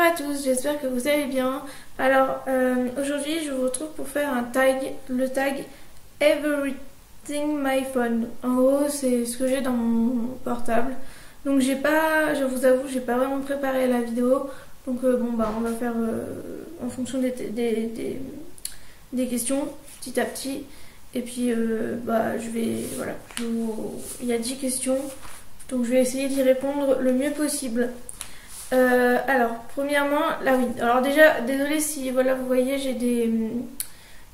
à tous, j'espère que vous allez bien. Alors aujourd'hui je vous retrouve pour faire un tag, le tag Everything My Phone. En gros c'est ce que j'ai dans mon portable. Donc j'ai pas, je vous avoue, j'ai pas vraiment préparé la vidéo. Donc bon bah on va faire en fonction des questions petit à petit. Et puis bah je vais, voilà, il y a 10 questions. Donc je vais essayer d'y répondre le mieux possible. Alors, premièrement, là oui. Alors déjà, désolée si voilà, vous voyez, j'ai des...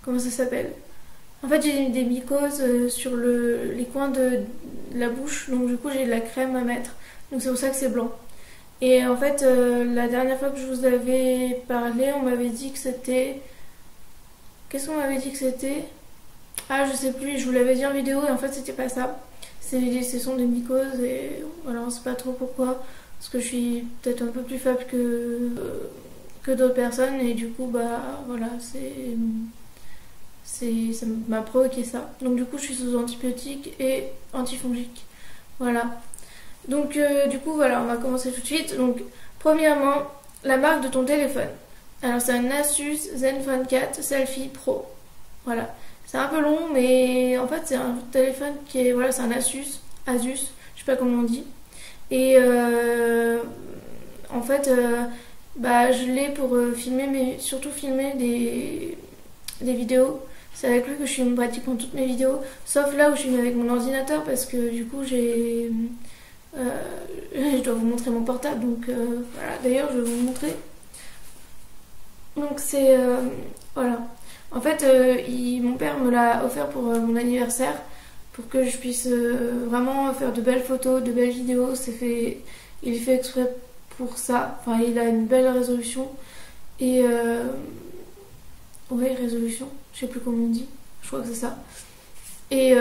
Comment ça s'appelle? En fait, j'ai des mycoses sur les coins de la bouche. Donc du coup, j'ai de la crème à mettre. Donc c'est pour ça que c'est blanc. Et en fait, la dernière fois que je vous avais parlé, on m'avait dit que c'était... Qu'est-ce qu'on m'avait dit que c'était? Ah, je sais plus, je vous l'avais dit en vidéo et en fait, c'était pas ça. Ce sont des mycoses et voilà, on sait pas trop pourquoi. Parce que je suis peut-être un peu plus faible que d'autres personnes et du coup bah voilà ça m'a provoqué ça. Donc du coup je suis sous antibiotiques et antifongiques. Voilà. Donc du coup voilà, on va commencer tout de suite. Donc premièrement, la marque de ton téléphone. Alors c'est un Asus Zenfone 4 Selfie Pro. Voilà. C'est un peu long mais en fait c'est un téléphone qui est, voilà, c'est un Asus, je sais pas comment on dit. Et en fait, bah, je l'ai pour filmer, mais surtout filmer des vidéos. C'est avec lui que je filme pratiquement toutes mes vidéos, sauf là où je filme avec mon ordinateur parce que du coup je dois vous montrer mon portable. Donc voilà, d'ailleurs je vais vous montrer. Donc c'est voilà. En fait, mon père me l'a offert pour mon anniversaire, pour que je puisse vraiment faire de belles photos, de belles vidéos. Il est fait exprès pour ça. Enfin, il a une belle résolution. Et ouais, résolution, je sais plus comment on dit. Je crois que c'est ça. Et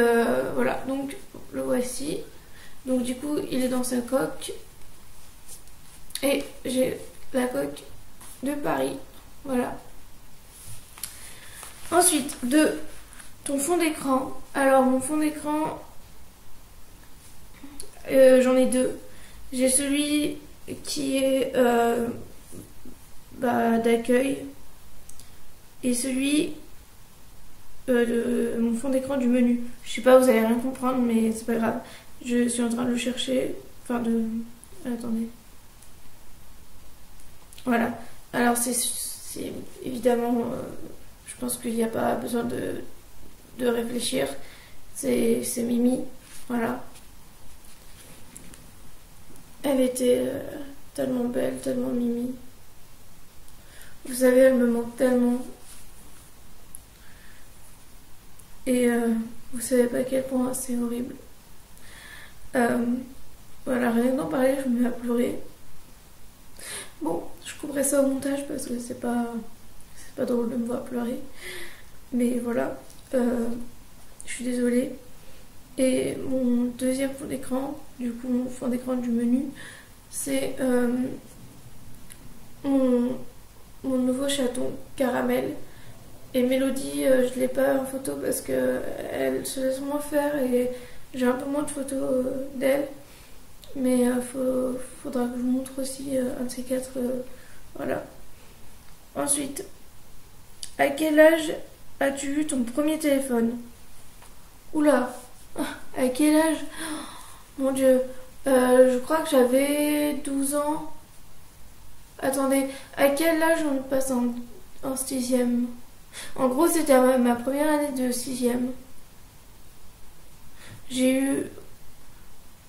voilà, donc le voici. Donc du coup, il est dans sa coque. Et j'ai la coque de Paris. Voilà. Ensuite, ton fond d'écran. Alors mon fond d'écran, j'en ai deux. J'ai celui qui est d'accueil et celui de mon fond d'écran du menu. Je sais pas, vous allez rien comprendre mais c'est pas grave. Je suis en train de le chercher. Enfin attendez. Voilà. Alors c'est évidemment... je pense qu'il n'y a pas besoin de réfléchir. C'est Mimi. Voilà. Elle était tellement belle, tellement Mimi. Vous savez, elle me manque tellement. Et vous savez pas à quel point c'est horrible. Voilà, rien que d'en parler, je me mets à pleurer. Bon, je couperai ça au montage parce que c'est pas drôle de me voir pleurer. Mais voilà, je suis désolée. Et mon deuxième fond d'écran, du coup mon fond d'écran du menu, c'est mon nouveau chaton Caramel. Et Mélodie, je l'ai pas en photo parce que elle se laisse moins faire et j'ai un peu moins de photos d'elle. Mais faudra que je vous montre aussi un de ces quatre. Voilà. Ensuite, à quel âge as-tu eu ton premier téléphone? Oula, à quel âge? Mon Dieu, je crois que j'avais 12 ans. Attendez, à quel âge on passe en 6e? En gros, c'était ma première année de 6e. J'ai eu...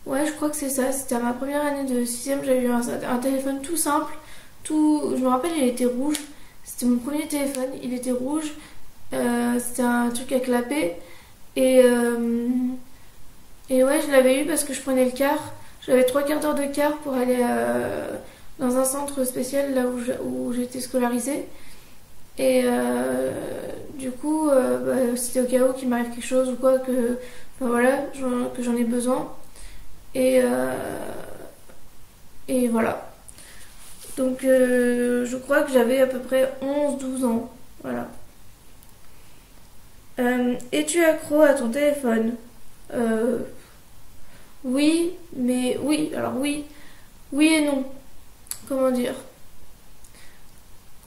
Ouais, je crois que c'est ça, c'était à ma première année de 6e, j'avais eu un téléphone tout simple. Je me rappelle, il était rouge. C'était mon premier téléphone, il était rouge. C'était un truc à clapper. Et ouais, je l'avais eu parce que je prenais le car. J'avais 3/4 d'heure de car pour aller dans un centre spécial là où j'étais scolarisée. Et du coup, c'était au cas où qu'il m'arrive quelque chose ou quoi, que j'en ai besoin. Et voilà. Donc je crois que j'avais à peu près 11-12 ans. Voilà. Es-tu accro à ton téléphone? Oui, mais oui, alors oui et non. Comment dire?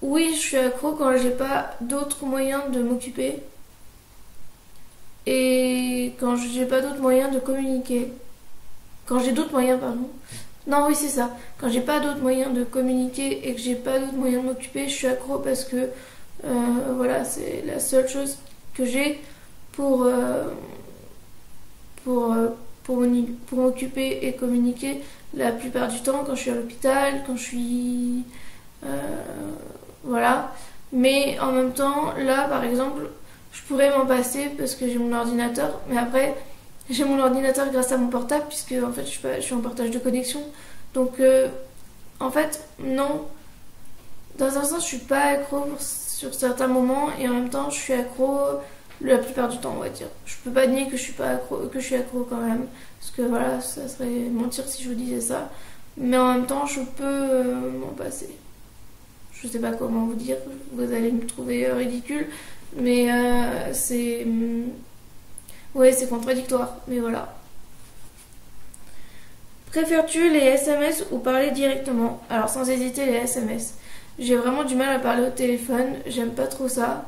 Oui, je suis accro quand j'ai pas d'autres moyens de m'occuper et quand j'ai pas d'autres moyens de communiquer. Quand j'ai d'autres moyens, pardon. Non, oui, c'est ça. Quand j'ai pas d'autres moyens de communiquer et que j'ai pas d'autres moyens de m'occuper, je suis accro parce que voilà, c'est la seule chose que j'ai pour, euh, pour, euh, pour m'occuper et communiquer la plupart du temps quand je suis à l'hôpital, quand je suis. euh, voilà. Mais en même temps, là, par exemple, je pourrais m'en passer parce que j'ai mon ordinateur, mais après, j'ai mon ordinateur grâce à mon portable, puisque en fait, je suis en partage de connexion. Donc, en fait, non. Dans un sens, je suis pas accro sur certains moments, et en même temps, je suis accro la plupart du temps, on va dire. Je peux pas nier que je suis pas accro, que je suis accro quand même, parce que voilà, ça serait mentir si je vous disais ça. Mais en même temps, je peux m'en passer. Je sais pas comment vous dire, vous allez me trouver ridicule, mais c'est. Ouais, c'est contradictoire, mais voilà. Préfères-tu les SMS ou parler directement? Alors, sans hésiter, les SMS. J'ai vraiment du mal à parler au téléphone, j'aime pas trop ça.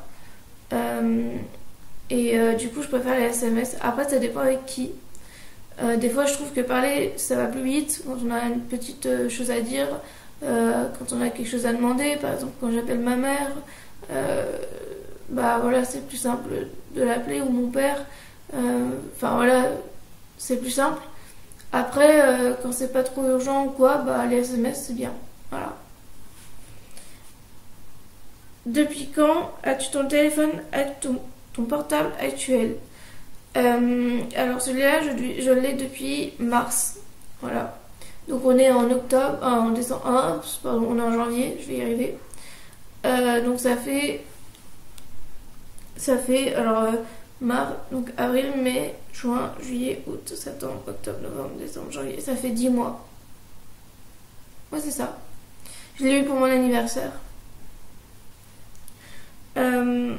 Euh, du coup, je préfère les SMS. Après, ça dépend avec qui. Des fois, je trouve que parler, ça va plus vite quand on a une petite chose à dire, quand on a quelque chose à demander. Par exemple, quand j'appelle ma mère, bah voilà, c'est plus simple de l'appeler, ou mon père. Enfin voilà, c'est plus simple. Après, quand c'est pas trop urgent ou quoi, bah les SMS c'est bien. Voilà. Depuis quand as-tu ton téléphone, ton portable actuel? Alors celui-là, je l'ai depuis mars. Voilà. Donc on est en octobre, en décembre, pardon, on est en janvier, je vais y arriver. Donc alors mars, donc avril, mai, juin, juillet, août, septembre, octobre, novembre, décembre, janvier. Ça fait 10 mois. Ouais, c'est ça. Je l'ai eu pour mon anniversaire. Euh,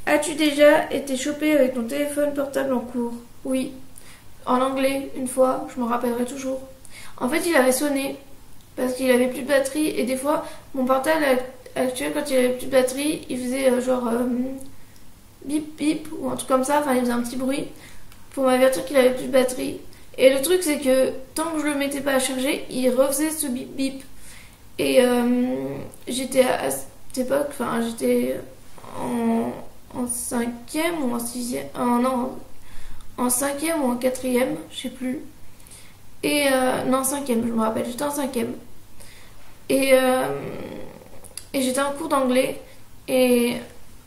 As-tu déjà été chopé avec ton téléphone portable en cours? Oui. En anglais, une fois, je m'en rappellerai toujours. En fait, il avait sonné parce qu'il avait plus de batterie, et des fois, mon portable actuel, quand il avait plus de batterie, il faisait genre bip bip ou un truc comme ça, enfin il faisait un petit bruit pour m'avertir qu'il avait plus de batterie. Et le truc, c'est que tant que je le mettais pas à charger, il refaisait ce bip bip. Et j'étais à cette époque, enfin j'étais en cinquième ou en sixième, non, en cinquième ou en quatrième, je sais plus. Et non, cinquième, je me rappelle, j'étais en cinquième. Et, euh, et j'étais en cours d'anglais. Et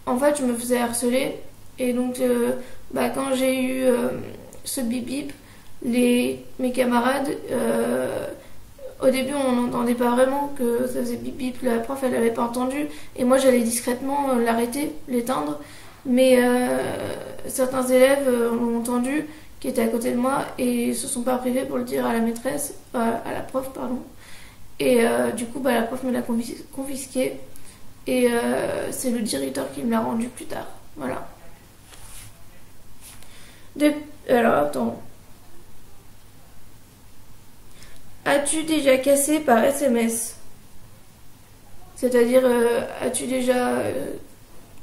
en fait, je me faisais harceler. Et donc, bah, quand j'ai eu ce bip bip, mes camarades, au début, on n'entendait pas vraiment que ça faisait bip bip. La prof, elle n'avait pas entendu. Et moi, j'allais discrètement l'arrêter, l'éteindre. Mais certains élèves l'ont entendu, qui étaient à côté de moi, et se sont pas privés pour le dire à la maîtresse, à la prof, pardon. Et du coup, bah, la prof me l'a confisqué. Et c'est le directeur qui me l'a rendu plus tard. Voilà. De... Alors, attends. As-tu déjà cassé par SMS? C'est-à-dire, as-tu déjà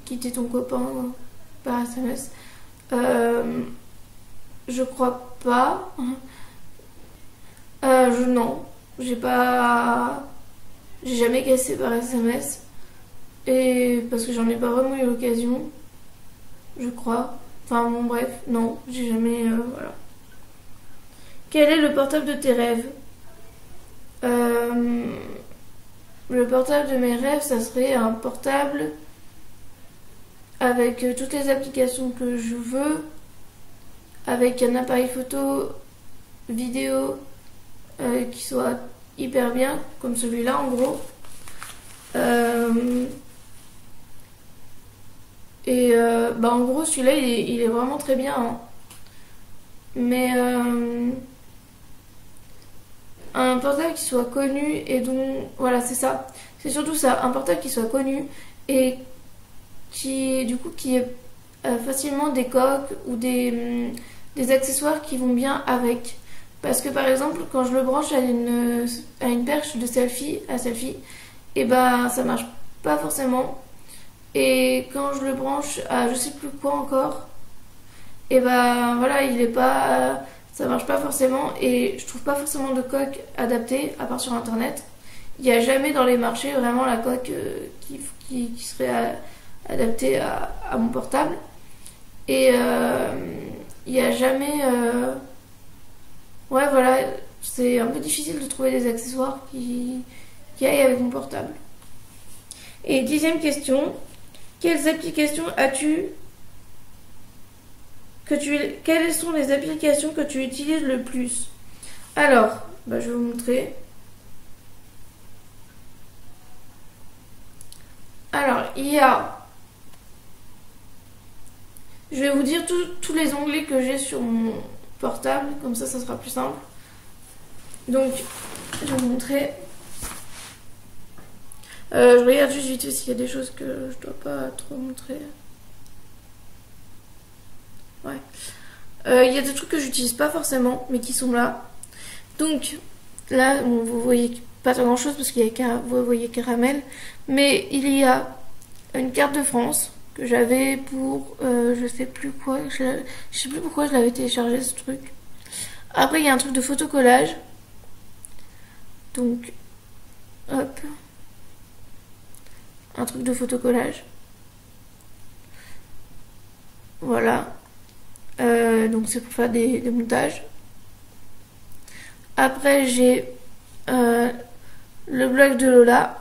quitté ton copain par SMS? Je crois pas. Non. J'ai pas. J'ai jamais cassé par SMS. Et parce que j'en ai pas vraiment eu l'occasion. Je crois. Enfin bon, bref, non. J'ai jamais. Voilà. Quel est le portable de tes rêves? Le portable de mes rêves, ça serait un portable avec toutes les applications que je veux, avec un appareil photo, vidéo qui soit hyper bien, comme celui-là en gros. Bah en gros, celui-là, il est vraiment très bien, hein. Mais un portable qui soit connu et dont... Voilà, c'est ça. C'est surtout ça, un portable qui soit connu et qui ait facilement des coques ou des accessoires qui vont bien avec. Parce que par exemple, quand je le branche à une perche de selfie, et bah ça marche pas forcément. Et quand je le branche à je sais plus quoi encore, et ben voilà, il est pas, ça marche pas forcément. Et je trouve pas forcément de coque adaptée, à part sur internet. Il n'y a jamais dans les marchés vraiment la coque qui serait adaptée à mon portable. Et il n'y a jamais. Ouais, voilà, c'est un peu difficile de trouver des accessoires qui aillent avec mon portable. Et 10e question, quelles applications as-tu quelles sont les applications que tu utilises le plus? Alors, bah, je vais vous montrer. Alors, il y a... Je vais vous dire tous les onglets que j'ai sur mon portable, comme ça sera plus simple. Donc, je vais vous montrer. Je regarde juste vite fait s'il y a des choses que je dois pas trop montrer. Ouais. Il y a des trucs que j'utilise pas forcément, mais qui sont là. Donc, là, bon, vous voyez pas grand chose parce qu'il y a vous voyez caramel. Mais il y a une carte de France que j'avais pour je sais plus quoi. Je sais plus pourquoi je l'avais téléchargé ce truc. Après, il y a un truc de photocollage. Donc, hop. Un truc de photocollage. Voilà. Donc c'est pour faire des montages. Après j'ai le blog de Lola.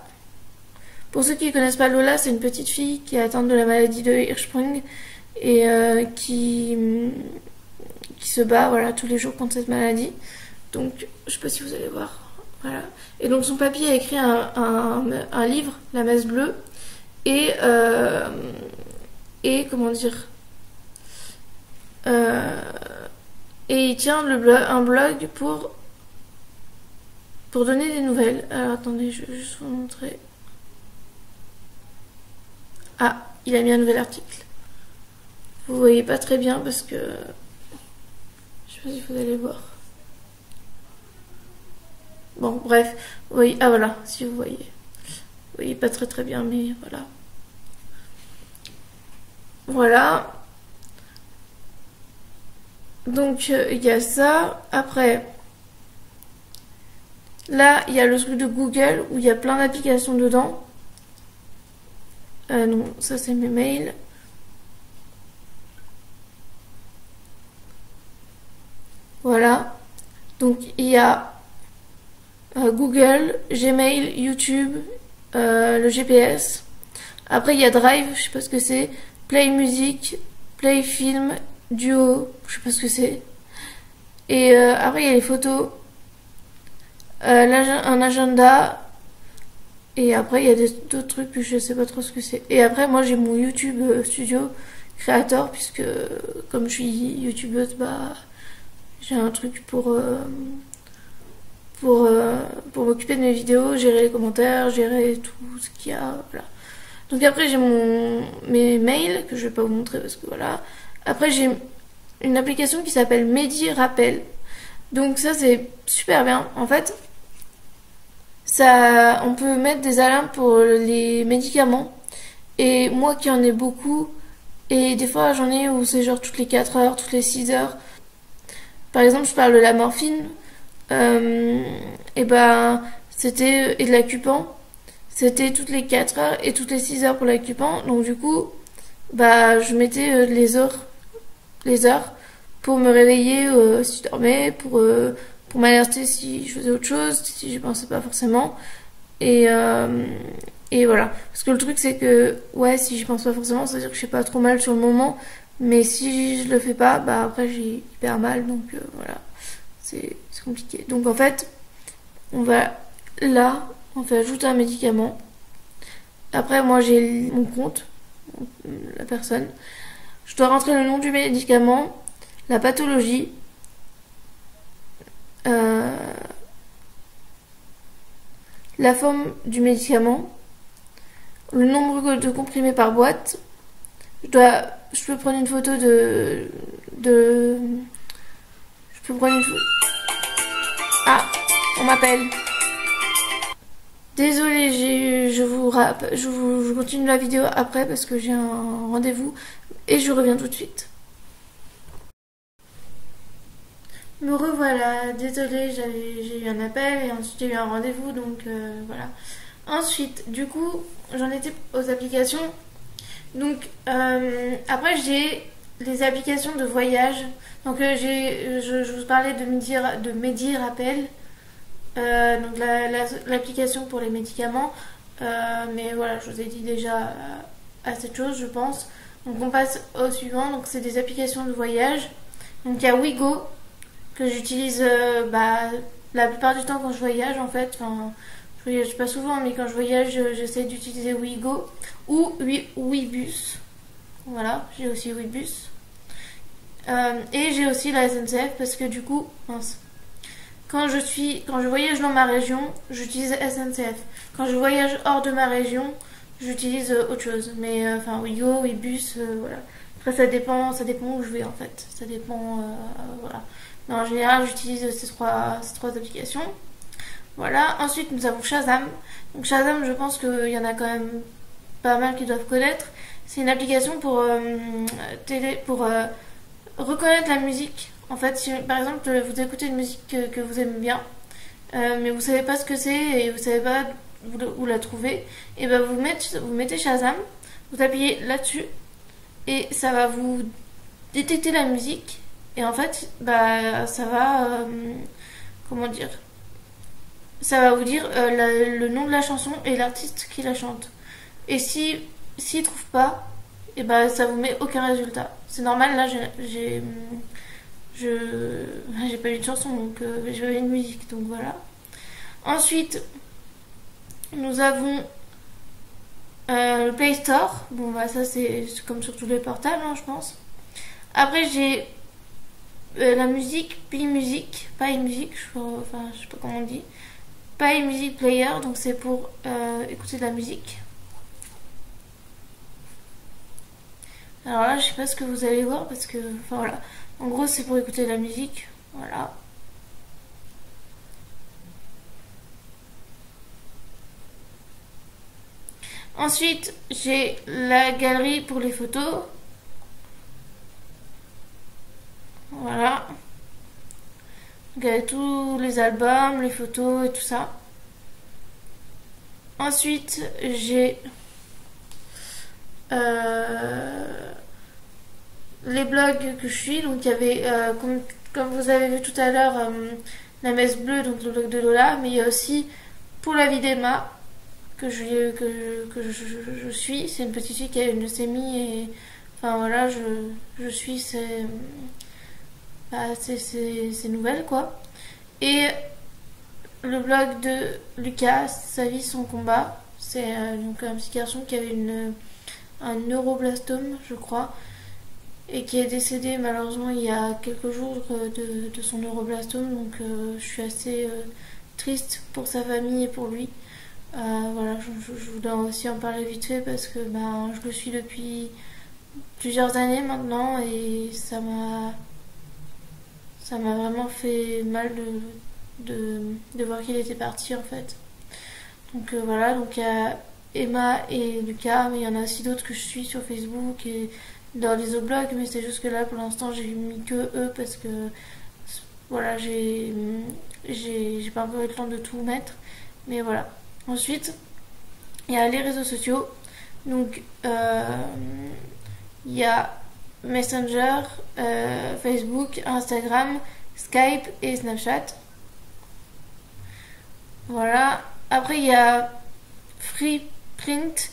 Pour ceux qui ne connaissent pas Lola, c'est une petite fille qui est atteinte de la maladie de Hirschsprung et qui se bat voilà, tous les jours contre cette maladie. Donc je sais pas si vous allez voir. Voilà. Et donc son papy a écrit un livre, La Messe Bleue, et comment dire, et il tient un blog pour donner des nouvelles. Alors attendez, je vais juste vous montrer. Ah, il a mis un nouvel article. Vous voyez pas très bien parce que je sais pas si vous allez voir. Bon, bref, vous voyez, ah voilà, si vous voyez. Vous voyez pas très bien, mais voilà. Voilà. Donc, il y a ça. Après, là, il y a le truc de Google où il y a plein d'applications dedans. Non, ça c'est mes mails. Voilà. Donc, il y a Google, Gmail, YouTube, le GPS. Après, il y a Drive, je sais pas ce que c'est. Play Music, Play Film, Duo, je sais pas ce que c'est. Et après, il y a les photos, un agenda. Et après, il y a d'autres trucs que je sais pas trop ce que c'est. Et après, moi, j'ai mon YouTube Studio Creator, puisque comme je suis youtubeuse, bah, j'ai un truc pour m'occuper de mes vidéos, gérer les commentaires, gérer tout ce qu'il y a, voilà. Donc après j'ai mes mails que je vais pas vous montrer parce que voilà. Après j'ai une application qui s'appelle Medi Rappel. Donc ça c'est super bien. En fait, ça, on peut mettre des alarmes pour les médicaments. Et moi qui en ai beaucoup, et des fois j'en ai où c'est genre toutes les 4 heures, toutes les 6 heures. Par exemple, je parle de la morphine. Et ben c'était et de l'Acupan. C'était toutes les 4 heures et toutes les 6 heures pour l'Acupan. Donc du coup, bah je mettais les heures pour me réveiller si je dormais, pour m'alerter si je faisais autre chose, si je pensais pas forcément. Et voilà. Parce que le truc c'est que ouais, si j'y pense pas forcément, ça veut dire que je suis pas trop mal sur le moment. Mais si je le fais pas, bah après j'ai hyper mal. Donc voilà. C'est compliqué. Donc en fait, on va ajouter un médicament. Après, moi j'ai mon compte, la personne. Je dois rentrer le nom du médicament, la pathologie, la forme du médicament, le nombre de comprimés par boîte. Je peux prendre une photo je peux prendre une photo. Ah, on m'appelle. Désolée, je continue la vidéo après parce que j'ai un rendez-vous et je reviens tout de suite. Me revoilà, désolée, j'ai eu un appel et ensuite j'ai eu un rendez-vous donc voilà. Ensuite, du coup, j'en étais aux applications. Donc après j'ai les applications de voyage. Donc je vous parlais de Medi Rappel. Donc l'application pour les médicaments. Mais voilà, je vous ai dit déjà assez de choses, je pense. Donc on passe au suivant. Donc c'est des applications de voyage. Donc il y a Wigo que j'utilise la plupart du temps quand je voyage en fait. Enfin, je voyage pas souvent, mais quand je voyage, j'essaie d'utiliser Wigo ou Webus. Voilà, j'ai aussi Webus. Et j'ai aussi la SNCF parce que du coup, mince, quand je voyage dans ma région, j'utilise SNCF. Quand je voyage hors de ma région, j'utilise autre chose. Mais enfin, Wigo, Webus, voilà. Après, ça dépend où je vais en fait. Ça dépend, voilà. Mais en général, j'utilise ces trois applications. Voilà. Ensuite, nous avons Shazam. Donc Shazam, je pense qu'il y en a quand même pas mal qui doivent connaître. C'est une application pour reconnaître la musique. En fait, si par exemple vous écoutez une musique que vous aimez bien, mais vous savez pas ce que c'est et vous savez pas où la trouver, et ben vous mettez Shazam, vous appuyez là-dessus et ça va vous détecter la musique et en fait ça va comment dire, ça va vous dire le nom de la chanson et l'artiste qui la chante. Et si s'il trouve pas, et ben ça vous met aucun résultat. C'est normal, là j'ai pas eu de chanson donc j'avais une musique donc voilà. Ensuite, nous avons le Play Store. Bon bah ça c'est comme sur tous les portables hein, je pense. Après j'ai la musique, P-Music, pas e-music, enfin je sais pas comment on dit. Pas e-music player, donc c'est pour écouter de la musique. Alors là, je sais pas ce que vous allez voir parce que, enfin voilà. En gros, c'est pour écouter de la musique. Voilà. Ensuite, j'ai la galerie pour les photos. Voilà. Donc, il y a tous les albums, les photos et tout ça. Ensuite, j'ai les blogs que je suis. Donc, il y avait, comme vous avez vu tout à l'heure, la messe bleue, donc le blog de Lola. Mais il y a aussi pour la vie d'Emma que je suis. C'est une petite fille qui a une leucémie et enfin voilà, je suis ses nouvelles quoi. Et le blog de Lucas, sa vie, son combat. C'est donc un petit garçon qui avait un neuroblastome, je crois, et qui est décédé malheureusement il y a quelques jours de son neuroblastome. Donc je suis assez triste pour sa famille et pour lui. Voilà, je voudrais aussi en parler vite fait parce que je le suis depuis plusieurs années maintenant et ça m'a vraiment fait mal de voir qu'il était parti en fait. Donc voilà, donc il y a Emma et Lucas, mais il y en a aussi d'autres que je suis sur Facebook et dans les autres blogs, mais c'est juste que là pour l'instant j'ai mis que eux parce que voilà, j'ai pas encore eu le temps de tout mettre, mais voilà. Ensuite, il y a les réseaux sociaux. Donc, il y a Messenger, Facebook, Instagram, Skype et Snapchat. Voilà. Après, il y a Freeprint.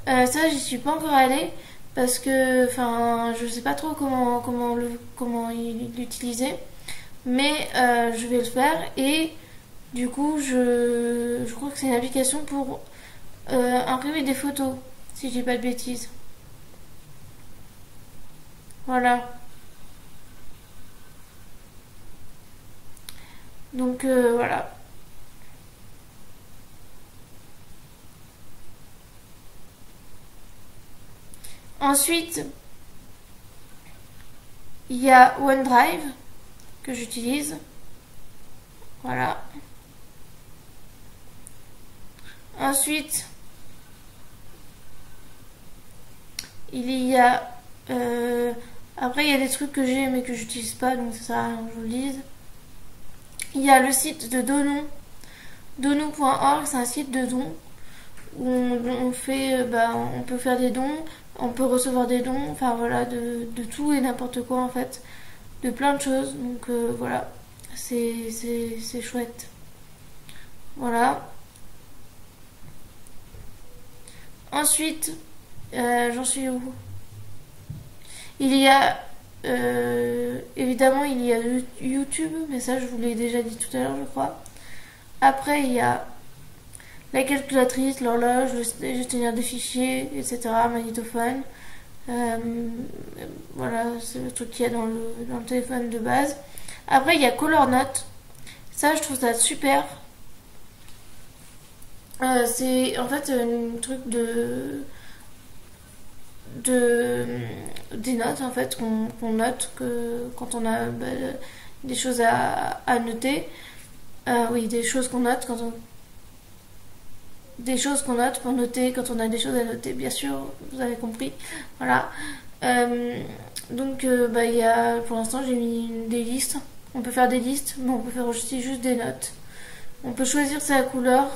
Ça, j'y suis pas encore allée parce que, enfin, je sais pas trop comment l'utiliser. Mais je vais le faire et du coup, je crois que c'est une application pour imprimer des photos, si je dis pas de bêtises. Voilà. Donc voilà. Ensuite, il y a OneDrive que j'utilise. Voilà. Ensuite, il y a... après, il y a des trucs que j'ai mais que j'utilise pas, donc ça sert à rien que je vous le dise. Il y a le site de Donon. Donon.org, c'est un site de dons où on fait, on peut faire des dons, on peut recevoir des dons, enfin voilà, de tout et n'importe quoi en fait, de plein de choses. Donc voilà, c'est chouette. Voilà. Ensuite, j'en suis où? Il y a évidemment il y a YouTube, mais ça je vous l'ai déjà dit tout à l'heure je crois. Après il y a la calculatrice, l'horloge, le gestionnaire des fichiers, etc. Magnétophone. Voilà, c'est le truc qu'il y a dans le téléphone de base. Après il y a Color Note. Ça je trouve ça super. C'est en fait un truc des notes en fait qu'on note quand on a des choses à noter. Oui, des choses qu'on note des choses qu'on note pour noter quand on a des choses à noter, bien sûr, vous avez compris. Voilà. Donc il y a, pour l'instant j'ai mis des listes. On peut faire des listes, mais on peut faire aussi juste des notes. On peut choisir la couleur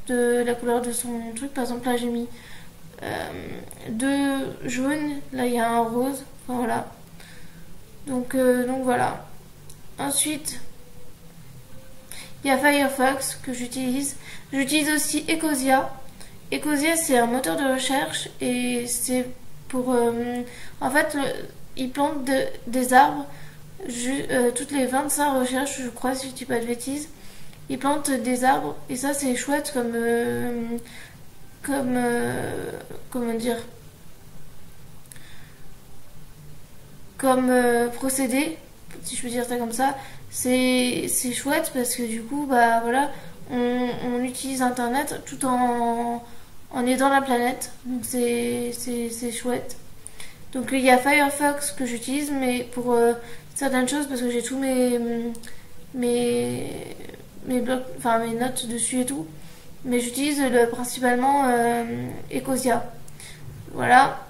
de son truc. Par exemple là j'ai mis 2 jaunes, là il y a un rose. Enfin, voilà. Donc voilà. Ensuite, il y a Firefox que j'utilise. J'utilise aussi Ecosia. Ecosia, c'est un moteur de recherche et c'est pour... en fait, il plante des arbres toutes les 25 recherches, je crois, si je dis pas de bêtises. Il plante des arbres et ça, c'est chouette comment dire, comme procédé, si je peux dire ça comme ça. C'est chouette parce que du coup, voilà, on utilise Internet tout en aidant la planète. Donc c'est chouette. Donc il y a Firefox que j'utilise, mais pour certaines choses, parce que j'ai tous mes blocs, enfin mes notes dessus et tout. Mais j'utilise principalement Ecosia. Voilà.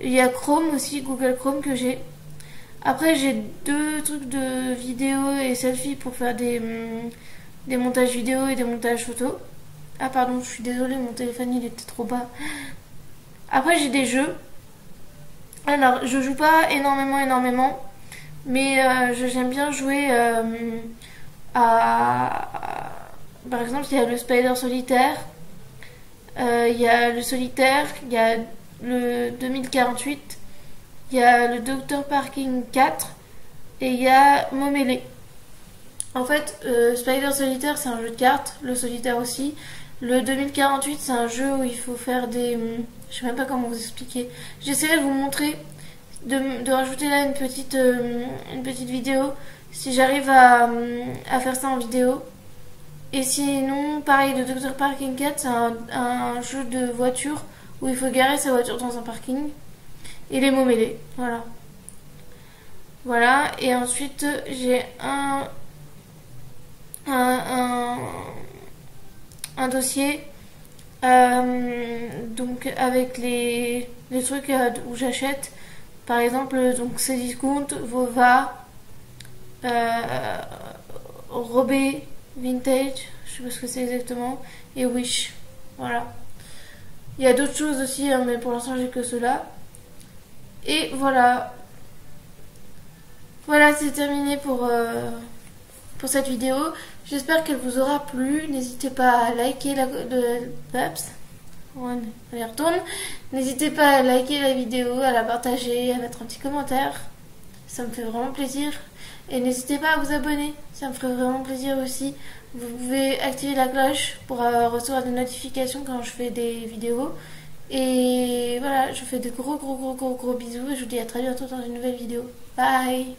Il y a Chrome aussi, Google Chrome que j'ai. Après, j'ai 2 trucs de vidéo et selfie pour faire des montages vidéo et des montages photos. Ah pardon, je suis désolée, mon téléphone il était trop bas. Après, j'ai des jeux. Alors, je joue pas énormément, mais j'aime bien jouer par exemple, il y a le Spider Solitaire, il y a le Solitaire, il y a le 2048, il y a le Dr Parking 4 et il y a Momélé. En fait, Spider Solitaire c'est un jeu de cartes, le Solitaire aussi. Le 2048 c'est un jeu où il faut faire des... je sais même pas comment vous expliquer. J'essaierai de vous montrer, de rajouter là une petite vidéo si j'arrive à faire ça en vidéo. Et sinon, pareil, le Dr Parking 4 c'est un jeu de voiture où il faut garer sa voiture dans un parking. Et les mots mêlés, voilà. Voilà, et ensuite j'ai un dossier donc avec les trucs où j'achète, par exemple donc Cdiscount, Vova, Robé, Vintage, je sais pas ce que c'est exactement, et Wish, voilà. Il y a d'autres choses aussi, hein, mais pour l'instant j'ai que cela. Et voilà. Voilà, c'est terminé pour cette vidéo. J'espère qu'elle vous aura plu. N'hésitez pas à liker on y retourne. N'hésitez pas à liker la vidéo, à la partager, à mettre un petit commentaire. Ça me fait vraiment plaisir. Et n'hésitez pas à vous abonner. Ça me ferait vraiment plaisir aussi. Vous pouvez activer la cloche pour recevoir des notifications quand je fais des vidéos. Et voilà, je vous fais de gros bisous et je vous dis à très bientôt dans une nouvelle vidéo. Bye!